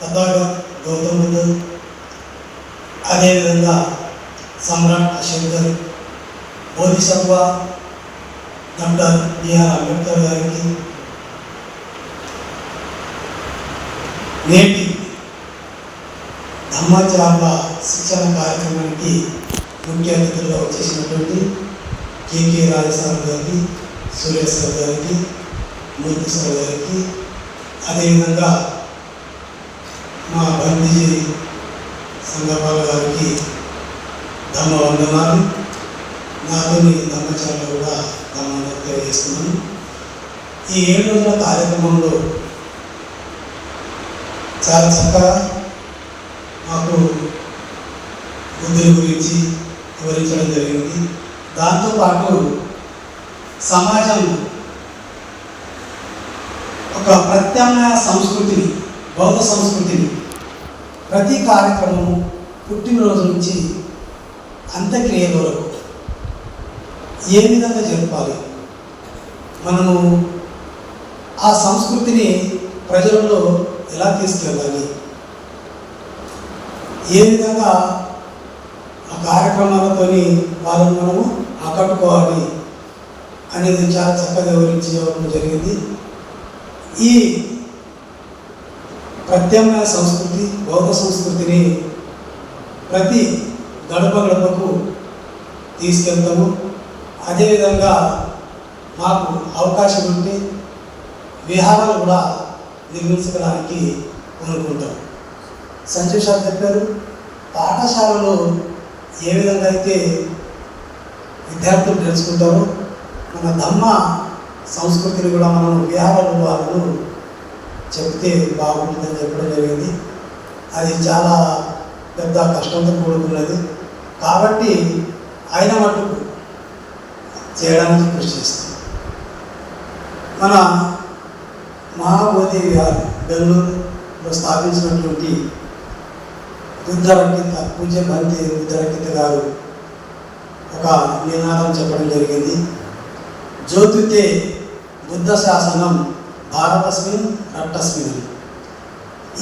తథాగత గౌతమ బుద్ధుడు, అదేవిధంగా సమ్రాట్ Ashok, Bodhisattva doctor BR Ambedkar గారికి, నేటి ధమ్మాచార్ల శిక్షణ కార్యక్రమానికి ముఖ్య అతిథులుగా వచ్చేసినటువంటి కేకే రాజసార్ గారికి, సురేష్ సార్ గారికి, మూర్తి సార్ గారికి, అదేవిధంగా మా బంధుజీ సంగపాల గారికి ధర్మవందనాలు. నాతోని ధర్మచారులు కూడా ధర్మవందనాలు తెలియజేస్తున్నాను. ఈ 7 రోజుల కార్యక్రమంలో చాలా చక్కగా మాకు బుద్ధుని గురించి వివరించడం జరిగింది. దాంతోపాటు సమాజం ఒక ప్రత్యామ్నాయ సంస్కృతిని, బౌద్ధ సంస్కృతిని ప్రతి కార్యక్రమం పుట్టినరోజు నుంచి అంత్యక్రియల వరకు ఏ విధంగా జరపాలి, మనము ఆ సంస్కృతిని ప్రజల్లో ఎలా తీసుకెళ్ళాలి, ఏ విధంగా ఆ కార్యక్రమాలతోని వాళ్ళని మనము ఆకట్టుకోవాలి అనేది చాలా చక్కగా వివరించడం జరిగింది. ఈ ప్రత్యామ్నాయ సంస్కృతి, బౌద్ధ సంస్కృతిని ప్రతి గడప గడపకు తీసుకెళ్తాము. అదేవిధంగా మాకు అవకాశం ఉంటే విహారాలు కూడా నిర్మించడానికి కోరుకుంటాం. సంజయ్ సార్ చెప్పారు, పాఠశాలలో ఏ విధంగా అయితే విద్యార్థులు తెలుసుకుంటారో మన ధమ్మ సంస్కృతిని కూడా మనం విహారాలు వాళ్ళు చెప్తే బాగుంటుందని చెప్పడం జరిగింది. అది చాలా పెద్ద కష్టంతో కూడుకున్నది కాబట్టి అయిన మట్టుకు చేయడానికి కృషి చేస్తాం. మన మహాబోధి విహార్ బెంగళూరులో స్థాపించినటువంటి బుద్ధరక్షిత పూజ్య బంతి బుద్ధరక్షిత గారు ఒక నినాదం చెప్పడం జరిగింది. జ్యోతితే బుద్ధ శాసనం భారతస్మిన్ రట్టస్మిన్.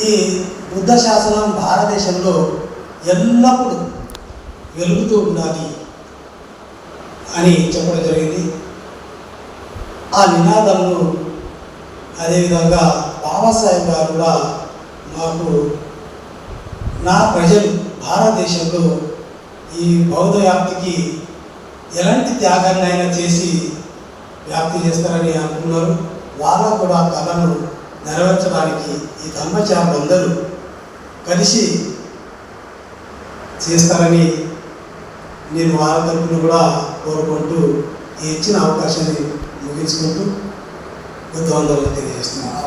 ఈ బుద్ధ శాసనం భారతదేశంలో ఎల్లప్పుడూ వెలుగుతూ ఉండాలి అని చెప్పడం జరిగింది. ఆ నినాదంలో అదేవిధంగా బాబాసాహెబ్ గారు కూడా మాకు నా ప్రజలు భారతదేశంలో ఈ బౌద్ధ వ్యాప్తికి ఎలాంటి త్యాగాన్ని అయినా చేసి వ్యాప్తి చేస్తారని అనుకున్నారు. వాళ్ళ కూడా కళను నెరవేర్చడానికి ఈ ధర్మచారులందరూ కలిసి చేస్తారని నేను వాళ్ళ తరపున కూడా కోరుకుంటూ ఈ ఇచ్చిన అవకాశాన్ని ముగించుకుంటూ బుద్ధవందనలు తెలియజేస్తున్నాను.